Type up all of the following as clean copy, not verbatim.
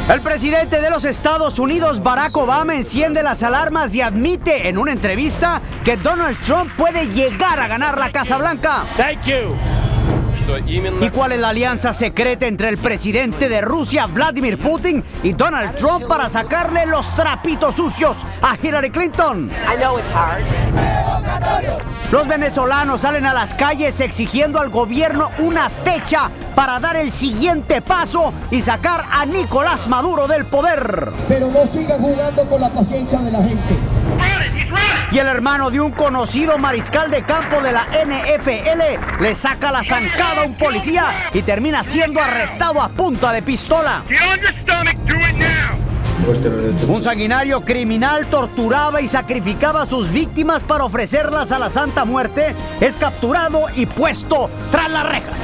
El presidente de los Estados Unidos, Barack Obama, enciende las alarmas y admite en una entrevista que Donald Trump puede llegar a ganar la Casa Blanca. Thank you. ¿Y cuál es la alianza secreta entre el presidente de Rusia, Vladimir Putin, y Donald Trump para sacarle los trapitos sucios a Hillary Clinton? Los venezolanos salen a las calles exigiendo al gobierno una fecha para dar el siguiente paso y sacar a Nicolás Maduro del poder. Pero no sigan jugando con la paciencia de la gente. Y el hermano de un conocido mariscal de campo de la NFL le saca la zancada a un policía y termina siendo arrestado a punta de pistola. Un sanguinario criminal torturaba y sacrificaba a sus víctimas para ofrecerlas a la Santa Muerte. Es capturado y puesto tras las rejas.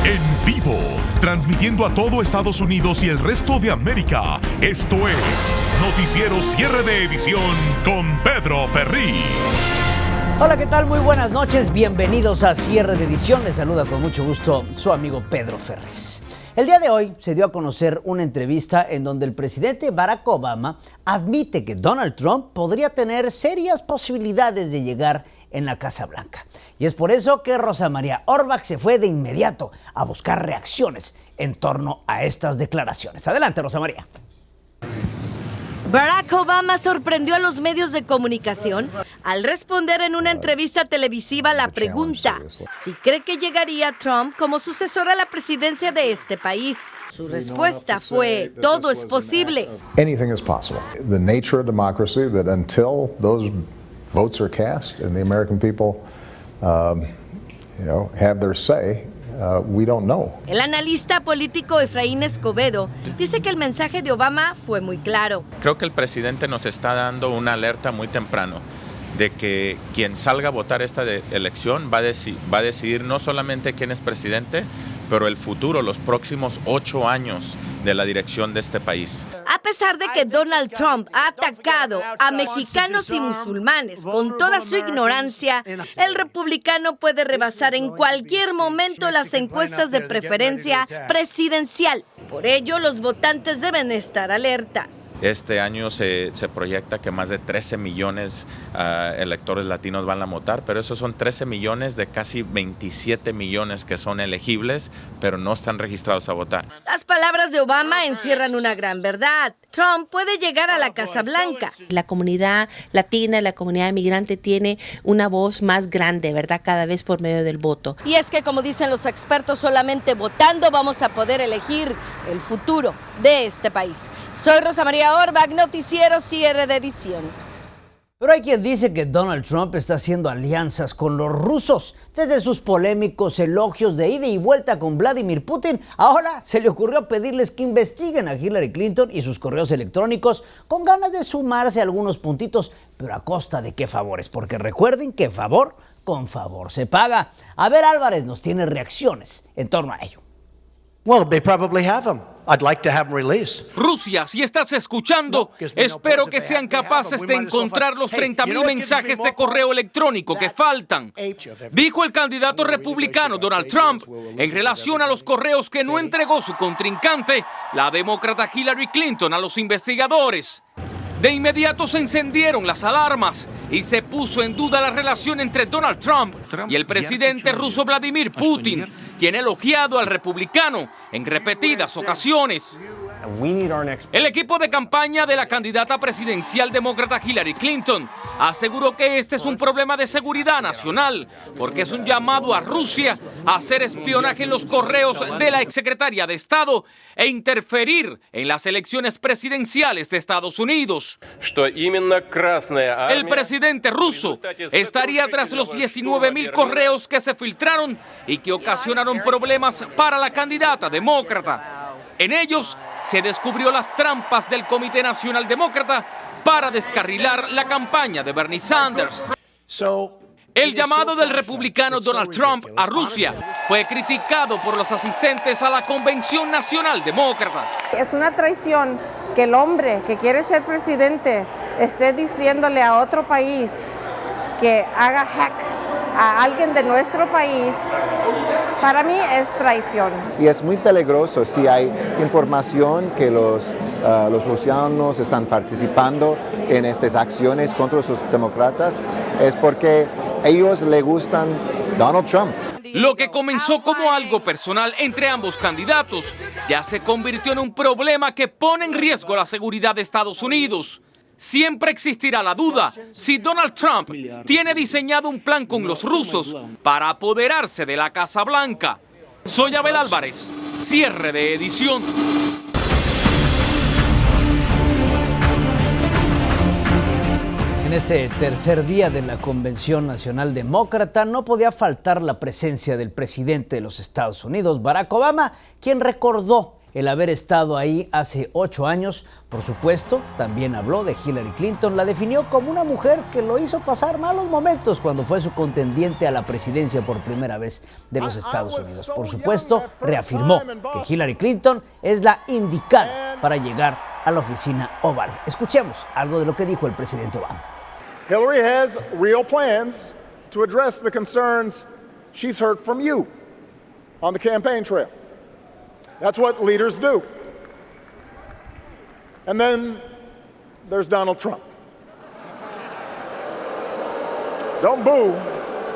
En vivo, transmitiendo a todo Estados Unidos y el resto de América. Esto es Noticiero Cierre de Edición con Pedro Ferriz. Hola, ¿qué tal? Muy buenas noches. Bienvenidos a Cierre de Edición. Les saluda con mucho gusto su amigo Pedro Ferriz. El día de hoy se dio a conocer una entrevista en donde el presidente Barack Obama admite que Donald Trump podría tener serias posibilidades de llegar en la Casa Blanca. Y es por eso que Rosa María Orbach se fue de inmediato a buscar reacciones en torno a estas declaraciones. Adelante, Rosa María. Barack Obama sorprendió a los medios de comunicación al responder en una entrevista televisiva la pregunta si cree que llegaría Trump como sucesor a la presidencia de este país. Su respuesta fue: todo es posible. Anything is possible. The nature of democracy that until those votes are cast and the American people have their say, we don't know. El analista político Efraín Escobedo dice que el mensaje de Obama fue muy claro. Creo que el presidente nos está dando una alerta muy temprano de que quien salga a votar esta elección va a decidir no solamente quién es presidente, pero el futuro, los próximos 8 años de la dirección de este país. A pesar de que Donald Trump ha atacado a mexicanos y musulmanes con toda su ignorancia, el republicano puede rebasar en cualquier momento las encuestas de preferencia presidencial. Por ello, los votantes deben estar alertas. Este año se proyecta que más de 13 millones electores latinos van a votar, pero esos son 13 millones de casi 27 millones que son elegibles, pero no están registrados a votar. Las palabras de Obama encierran una gran verdad. Trump puede llegar a la Casa Blanca. La comunidad latina, la comunidad inmigrante tiene una voz más grande, ¿verdad? Cada vez por medio del voto. Y es que, como dicen los expertos, solamente votando vamos a poder elegir el futuro de este país. Soy Rosa María Orbach, Noticiero Cierre de Edición. Pero hay quien dice que Donald Trump está haciendo alianzas con los rusos. Desde sus polémicos elogios de ida y vuelta con Vladimir Putin, ahora se le ocurrió pedirles que investiguen a Hillary Clinton y sus correos electrónicos con ganas de sumarse a algunos puntitos, pero a costa de qué favores, porque recuerden que favor con favor se paga. A ver, Álvarez nos tiene reacciones en torno a ello. Well, they probably have them. I'd like to have them released. Rusia, si estás escuchando, espero que sean capaces de encontrar los 30,000 mensajes de correo electrónico que faltan, dijo el candidato republicano Donald Trump en relación a los correos que no entregó su contrincante, la demócrata Hillary Clinton, a los investigadores. De inmediato se encendieron las alarmas y se puso en duda la relación entre Donald Trump y el presidente ruso Vladimir Putin, quien ha elogiado al republicano en repetidas ocasiones. El equipo de campaña de la candidata presidencial demócrata Hillary Clinton aseguró que este es un problema de seguridad nacional, porque es un llamado a Rusia a hacer espionaje en los correos de la exsecretaria de Estado e interferir en las elecciones presidenciales de Estados Unidos. El presidente ruso estaría tras los 19,000 correos que se filtraron y que ocasionaron problemas para la candidata demócrata. En ellos se descubrió las trampas del Comité Nacional Demócrata para descarrilar la campaña de Bernie Sanders. El llamado del republicano Donald Trump a Rusia fue criticado por los asistentes a la Convención Nacional Demócrata. Es una traición que el hombre que quiere ser presidente esté diciéndole a otro país que haga hack a alguien de nuestro país, para mí es traición. Y es muy peligroso si hay información que los rusianos están participando en estas acciones contra los demócratas, es porque ellos le gustan Donald Trump. Lo que comenzó como algo personal entre ambos candidatos ya se convirtió en un problema que pone en riesgo la seguridad de Estados Unidos. Siempre existirá la duda si Donald Trump tiene diseñado un plan con los rusos para apoderarse de la Casa Blanca. Soy Abel Álvarez, cierre de edición. En este tercer día de la Convención Nacional Demócrata no podía faltar la presencia del presidente de los Estados Unidos, Barack Obama, quien recordó el haber estado ahí hace 8 años. Por supuesto, también habló de Hillary Clinton, la definió como una mujer que lo hizo pasar malos momentos cuando fue su contendiente a la presidencia por primera vez de los Estados Unidos. Por supuesto, reafirmó que Hillary Clinton es la indicada para llegar a la oficina oval. Escuchemos algo de lo que dijo el presidente Obama. Hillary has real plans to address the concerns she's heard from you on the campaign trail. That's what leaders do. And then there's Donald Trump. Don't boo,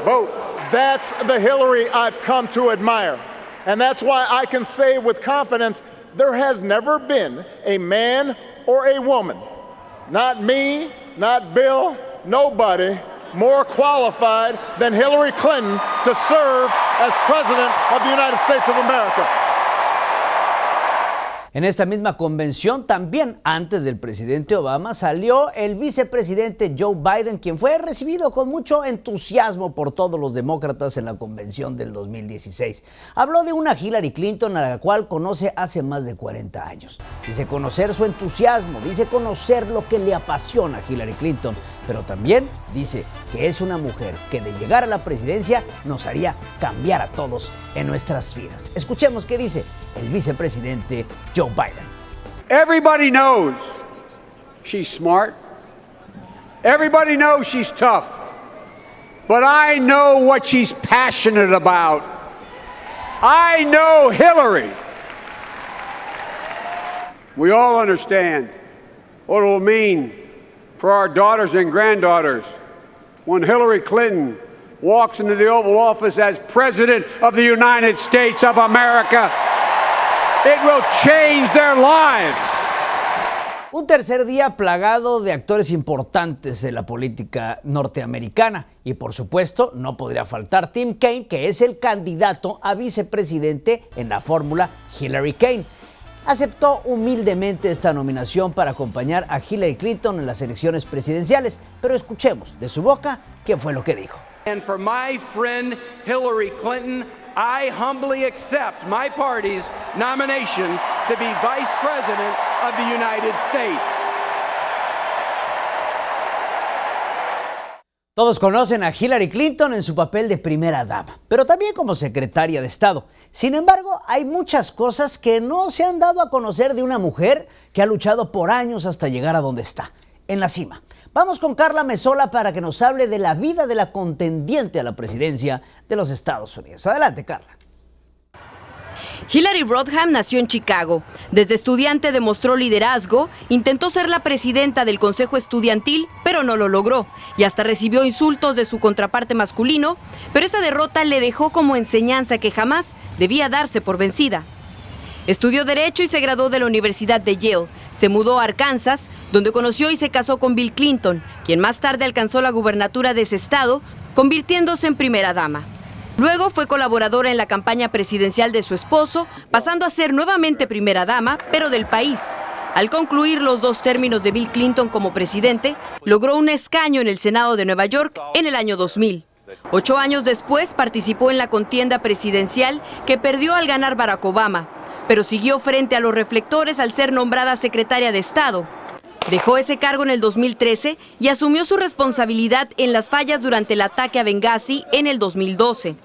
vote. That's the Hillary I've come to admire. And that's why I can say with confidence, there has never been a man or a woman, not me, not Bill, nobody more qualified than Hillary Clinton to serve as President of the United States of America. En esta misma convención, también antes del presidente Obama, salió el vicepresidente Joe Biden, quien fue recibido con mucho entusiasmo por todos los demócratas en la convención del 2016. Habló de una Hillary Clinton a la cual conoce hace más de 40 años. Dice conocer su entusiasmo, dice conocer lo que le apasiona a Hillary Clinton, pero también dice que es una mujer que de llegar a la presidencia nos haría cambiar a todos en nuestras vidas. Escuchemos qué dice el vicepresidente Joe Biden. Everybody knows she's smart. Everybody knows she's tough. But I know what she's passionate about. I know Hillary. We all understand what it will mean for our daughters and granddaughters when Hillary Clinton walks into the Oval Office as President of the United States of America. It will change their lives. Un tercer día plagado de actores importantes de la política norteamericana y por supuesto no podría faltar Tim Kaine, que es el candidato a vicepresidente en la fórmula Hillary Kaine. Aceptó humildemente esta nominación para acompañar a Hillary Clinton en las elecciones presidenciales, pero escuchemos de su boca qué fue lo que dijo. And for my friend Hillary Clinton, I humbly accept my party's nomination to be Vice President of the United States. Todos conocen a Hillary Clinton en su papel de primera dama, pero también como secretaria de Estado. Sin embargo, hay muchas cosas que no se han dado a conocer de una mujer que ha luchado por años hasta llegar a donde está, en la cima. Vamos con Carla Mesola para que nos hable de la vida de la contendiente a la presidencia de los Estados Unidos. Adelante, Carla. Hillary Rodham nació en Chicago. Desde estudiante demostró liderazgo, intentó ser la presidenta del Consejo Estudiantil, pero no lo logró, y hasta recibió insultos de su contraparte masculino, pero esa derrota le dejó como enseñanza que jamás debía darse por vencida. Estudió Derecho y se graduó de la Universidad de Yale. Se mudó a Arkansas, donde conoció y se casó con Bill Clinton, quien más tarde alcanzó la gubernatura de ese estado, convirtiéndose en primera dama. Luego fue colaboradora en la campaña presidencial de su esposo, pasando a ser nuevamente primera dama, pero del país. Al concluir los 2 términos de Bill Clinton como presidente, logró un escaño en el Senado de Nueva York en el año 2000. 8 años después participó en la contienda presidencial que perdió al ganar Barack Obama, pero siguió frente a los reflectores al ser nombrada secretaria de Estado. Dejó ese cargo en el 2013 y asumió su responsabilidad en las fallas durante el ataque a Benghazi en el 2012.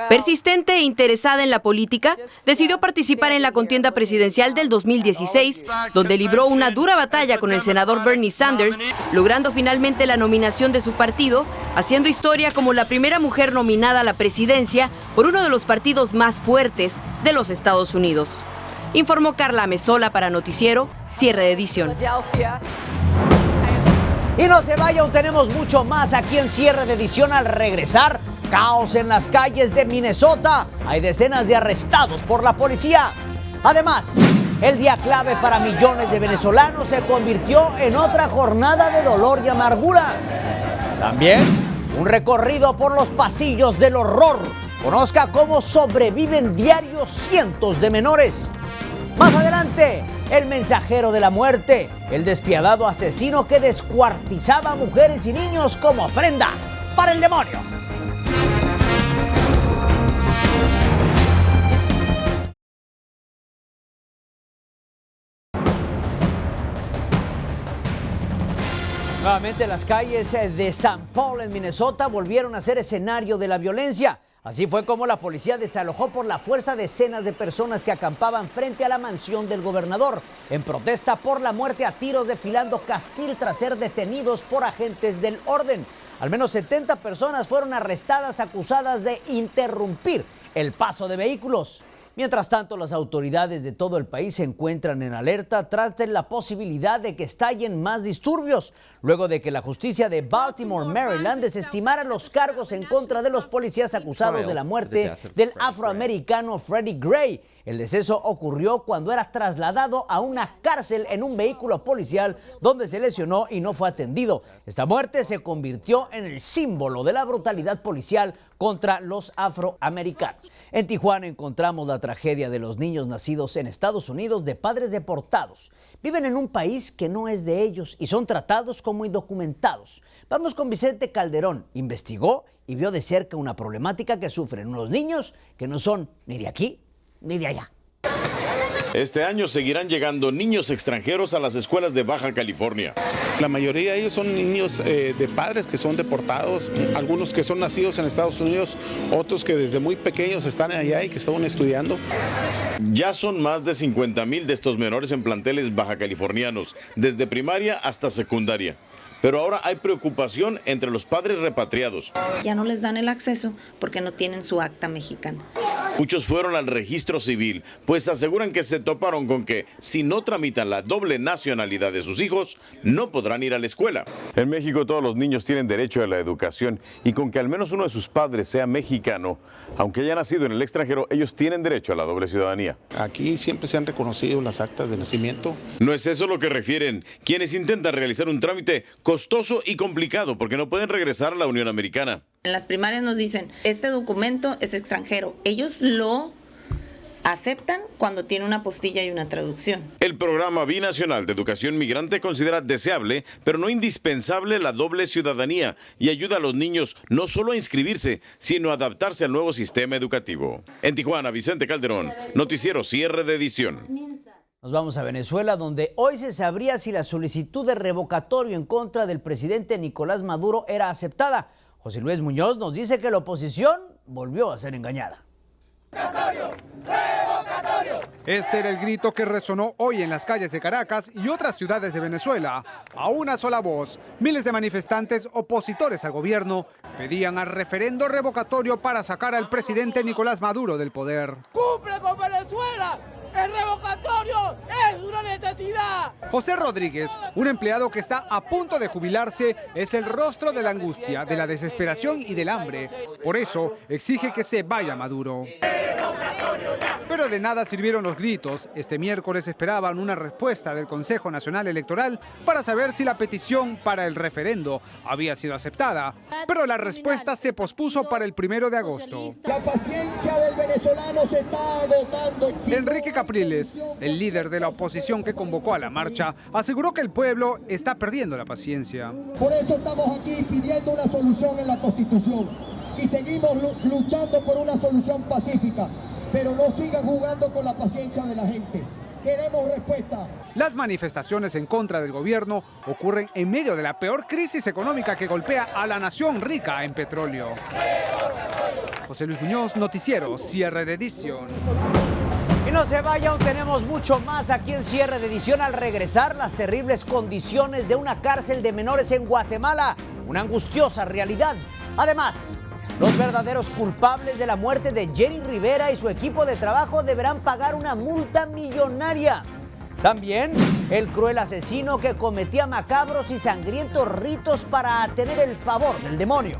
Persistente e interesada en la política, decidió participar en la contienda presidencial del 2016, donde libró una dura batalla con el senador Bernie Sanders, logrando finalmente la nominación de su partido, haciendo historia como la primera mujer nominada a la presidencia por uno de los partidos más fuertes de los Estados Unidos. Informó Carla Mesola para Noticiero, cierre de edición. Y no se vaya, aún tenemos mucho más aquí en cierre de edición. Al regresar, caos en las calles de Minnesota. Hay decenas de arrestados por la policía. Además, el día clave para millones de venezolanos se convirtió en otra jornada de dolor y amargura. También, un recorrido por los pasillos del horror. Conozca cómo sobreviven diarios cientos de menores. Más adelante, el mensajero de la muerte, el despiadado asesino que descuartizaba a mujeres y niños como ofrenda para el demonio. Nuevamente las calles de St. Paul en Minnesota volvieron a ser escenario de la violencia. Así fue como la policía desalojó por la fuerza decenas de personas que acampaban frente a la mansión del gobernador en protesta por la muerte a tiros de Philando Castile tras ser detenidos por agentes del orden. Al menos 70 personas fueron arrestadas acusadas de interrumpir el paso de vehículos. Mientras tanto, las autoridades de todo el país se encuentran en alerta tras la posibilidad de que estallen más disturbios, luego de que la justicia de Baltimore, Maryland, desestimara los cargos en contra de los policías acusados de la muerte del afroamericano Freddie Gray. El deceso ocurrió cuando era trasladado a una cárcel en un vehículo policial donde se lesionó y no fue atendido. Esta muerte se convirtió en el símbolo de la brutalidad policial contra los afroamericanos. En Tijuana encontramos la tragedia de los niños nacidos en Estados Unidos de padres deportados. Viven en un país que no es de ellos y son tratados como indocumentados. Vamos con Vicente Calderón. Investigó y vio de cerca una problemática que sufren unos niños que no son ni de aquí ni de allá. Este año seguirán llegando niños extranjeros a las escuelas de Baja California. La mayoría de ellos son niños de padres que son deportados, algunos que son nacidos en Estados Unidos, otros que desde muy pequeños están allá y que están estudiando. Ya son más de 50,000 de estos menores en planteles baja californianos, desde primaria hasta secundaria. Pero ahora hay preocupación entre los padres repatriados. Ya no les dan el acceso porque no tienen su acta mexicana. Muchos fueron al registro civil, pues aseguran que se toparon con que si no tramitan la doble nacionalidad de sus hijos, no podrán ir a la escuela. En México todos los niños tienen derecho a la educación y con que al menos uno de sus padres sea mexicano, aunque haya nacido en el extranjero, ellos tienen derecho a la doble ciudadanía. Aquí siempre se han reconocido las actas de nacimiento. No es eso lo que refieren quienes intentan realizar un trámite costoso y complicado porque no pueden regresar a la Unión Americana. En las primarias nos dicen, este documento es extranjero. Ellos lo aceptan cuando tiene una postilla y una traducción. El programa binacional de educación migrante considera deseable, pero no indispensable, la doble ciudadanía y ayuda a los niños no solo a inscribirse, sino a adaptarse al nuevo sistema educativo. En Tijuana, Vicente Calderón, Noticiero Cierre de Edición. Nos vamos a Venezuela, donde hoy se sabría si la solicitud de revocatorio en contra del presidente Nicolás Maduro era aceptada. José Luis Muñoz nos dice que la oposición volvió a ser engañada. ¡Revocatorio! ¡Revocatorio! Este era el grito que resonó hoy en las calles de Caracas y otras ciudades de Venezuela. A una sola voz, miles de manifestantes opositores al gobierno pedían al referendo revocatorio para sacar al presidente Nicolás Maduro del poder. ¡Cumple con Venezuela! ¡El revocatorio es una necesidad! José Rodríguez, un empleado que está a punto de jubilarse, es el rostro de la angustia, de la desesperación y del hambre. Por eso exige que se vaya Maduro. Pero de nada sirvieron los gritos. Este miércoles esperaban una respuesta del Consejo Nacional Electoral para saber si la petición para el referendo había sido aceptada. Pero la respuesta se pospuso para el 1 de agosto. La paciencia del venezolano se está agotando. Enrique Capriles, el líder de la oposición que convocó a la marcha, aseguró que el pueblo está perdiendo la paciencia. Por eso estamos aquí pidiendo una solución en la Constitución y seguimos luchando por una solución pacífica. Pero no sigan jugando con la paciencia de la gente. Queremos respuesta. Las manifestaciones en contra del gobierno ocurren en medio de la peor crisis económica que golpea a la nación rica en petróleo. José Luis Muñoz, Noticiero, cierre de edición. Y no se vaya, aún tenemos mucho más aquí en cierre de edición. Al regresar, las terribles condiciones de una cárcel de menores en Guatemala, una angustiosa realidad. Además, los verdaderos culpables de la muerte de Jenny Rivera y su equipo de trabajo deberán pagar una multa millonaria. También el cruel asesino que cometía macabros y sangrientos ritos para tener el favor del demonio.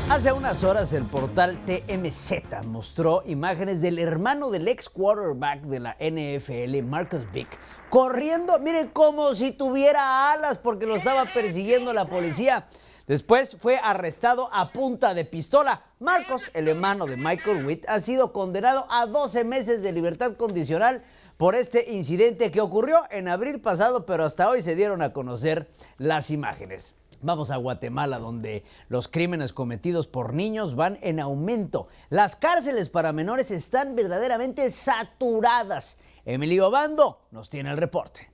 Hace unas horas el portal TMZ mostró imágenes del hermano del ex quarterback de la NFL, Marcus Vick, corriendo, miren, como si tuviera alas porque lo estaba persiguiendo la policía. Después fue arrestado a punta de pistola. Marcus, el hermano de Michael Vick, ha sido condenado a 12 meses de libertad condicional por este incidente que ocurrió en abril pasado, pero hasta hoy se dieron a conocer las imágenes. Vamos a Guatemala, donde los crímenes cometidos por niños van en aumento. Las cárceles para menores están verdaderamente saturadas. Emilio Obando nos tiene el reporte.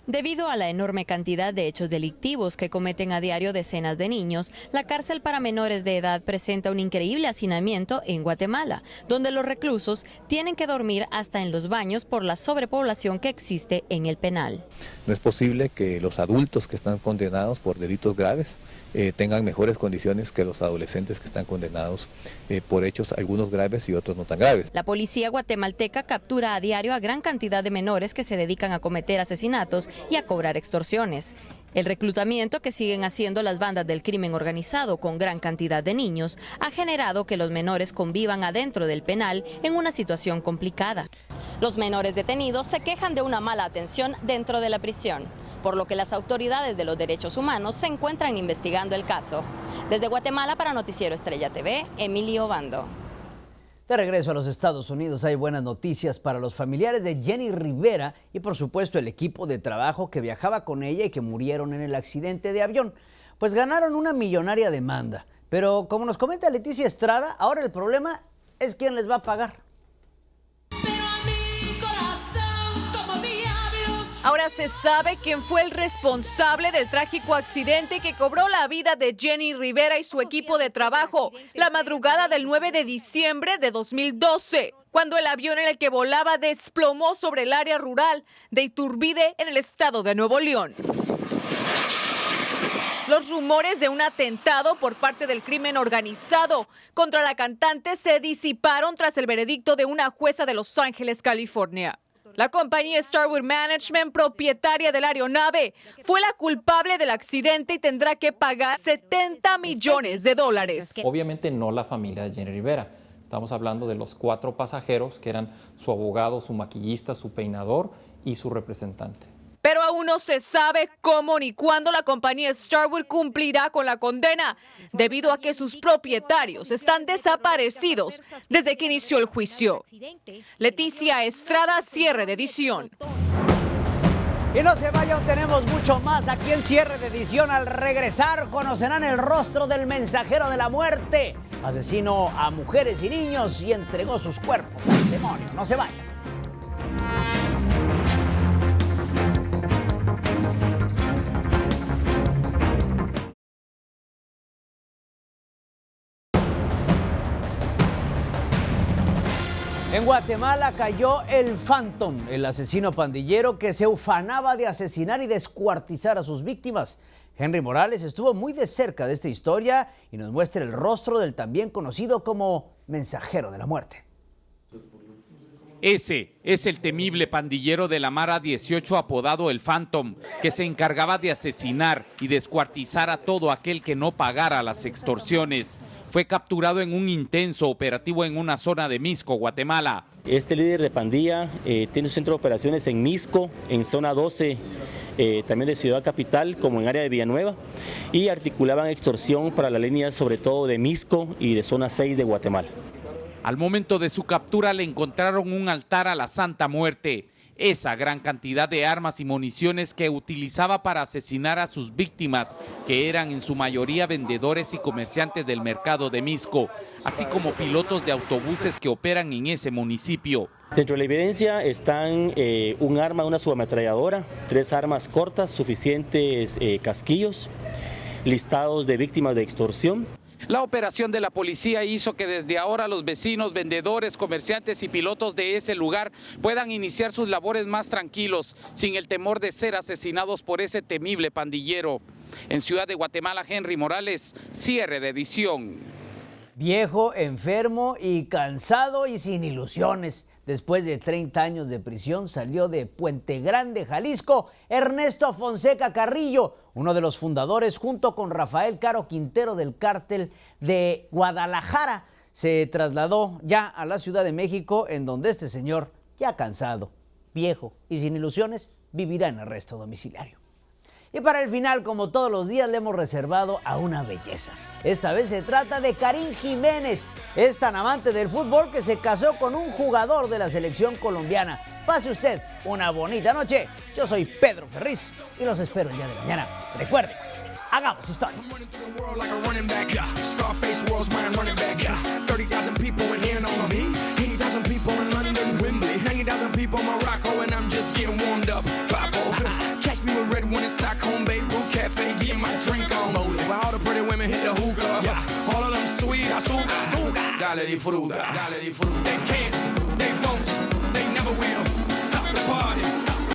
Debido a la enorme cantidad de hechos delictivos que cometen a diario decenas de niños, la cárcel para menores de edad presenta un increíble hacinamiento en Guatemala, donde los reclusos tienen que dormir hasta en los baños por la sobrepoblación que existe en el penal. No es posible que los adultos que están condenados por delitos graves tengan mejores condiciones que los adolescentes que están condenados por hechos algunos graves y otros no tan graves. La policía guatemalteca captura a diario a gran cantidad de menores que se dedican a cometer asesinatos y a cobrar extorsiones. El reclutamiento que siguen haciendo las bandas del crimen organizado con gran cantidad de niños ha generado que los menores convivan adentro del penal en una situación complicada. Los menores detenidos se quejan de una mala atención dentro de la prisión, por lo que las autoridades de los derechos humanos se encuentran investigando el caso. Desde Guatemala para Noticiero Estrella TV, Emilio Obando. De regreso a los Estados Unidos, hay buenas noticias para los familiares de Jenny Rivera y por supuesto el equipo de trabajo que viajaba con ella y que murieron en el accidente de avión. Pues ganaron una millonaria demanda, pero como nos comenta Leticia Estrada, ahora el problema es quién les va a pagar. Ahora se sabe quién fue el responsable del trágico accidente que cobró la vida de Jenny Rivera y su equipo de trabajo la madrugada del 9 de diciembre de 2012, cuando el avión en el que volaba desplomó sobre el área rural de Iturbide en el estado de Nuevo León. Los rumores de un atentado por parte del crimen organizado contra la cantante se disiparon tras el veredicto de una jueza de Los Ángeles, California. La compañía Starwood Management, propietaria de la aeronave, fue la culpable del accidente y tendrá que pagar $70 millones. Obviamente no la familia de Jenny Rivera. Estamos hablando de los 4 pasajeros que eran su abogado, su maquillista, su peinador y su representante. Pero aún no se sabe cómo ni cuándo la compañía Starwood cumplirá con la condena, debido a que sus propietarios están desaparecidos desde que inició el juicio. Leticia Estrada, cierre de edición. Y no se vayan, tenemos mucho más aquí en cierre de edición. Al regresar conocerán el rostro del mensajero de la muerte. Asesinó a mujeres y niños y entregó sus cuerpos al demonio. No se vayan. En Guatemala cayó el Phantom, el asesino pandillero que se ufanaba de asesinar y descuartizar a sus víctimas. Henry Morales estuvo muy de cerca de esta historia y nos muestra el rostro del también conocido como mensajero de la muerte. Ese es el temible pandillero de la Mara 18 apodado el Phantom, que se encargaba de asesinar y descuartizar a todo aquel que no pagara las extorsiones. Fue capturado en un intenso operativo en una zona de Misco, Guatemala. Este líder de pandilla tiene un centro de operaciones en Misco, en zona 12, también de Ciudad Capital, como en área de Villanueva, y articulaban extorsión para la línea sobre todo de Misco y de zona 6 de Guatemala. Al momento de su captura le encontraron un altar a la Santa Muerte. esa gran cantidad de armas y municiones que utilizaba para asesinar a sus víctimas, que eran en su mayoría vendedores y comerciantes del mercado de Mixco, así como pilotos de autobuses que operan en ese municipio. Dentro de la evidencia están un arma, una subametralladora, 3 armas cortas, suficientes casquillos, listados de víctimas de extorsión. La operación de la policía hizo que desde ahora los vecinos, vendedores, comerciantes y pilotos de ese lugar puedan iniciar sus labores más tranquilos, sin el temor de ser asesinados por ese temible pandillero. En Ciudad de Guatemala, Henry Morales, cierre de edición. Viejo, enfermo y cansado y sin ilusiones. Después de 30 años de prisión salió de Puente Grande, Jalisco, Ernesto Fonseca Carrillo, uno de los fundadores junto con Rafael Caro Quintero del Cártel de Guadalajara. Se trasladó ya a la Ciudad de México, en donde este señor, ya cansado, viejo y sin ilusiones, vivirá en arresto domiciliario. Y para el final, como todos los días, le hemos reservado a una belleza. Esta vez se trata de Karim Jiménez. Es tan amante del fútbol que se casó con un jugador de la selección colombiana. Pase usted una bonita noche. Yo soy Pedro Ferriz y los espero el día de mañana. Recuerde, hagamos historia. Red one in Stockholm, Beirut Cafe, getting my drink on. While all the pretty women hit the hookah, all of them sweet, azúcar, dale disfruta.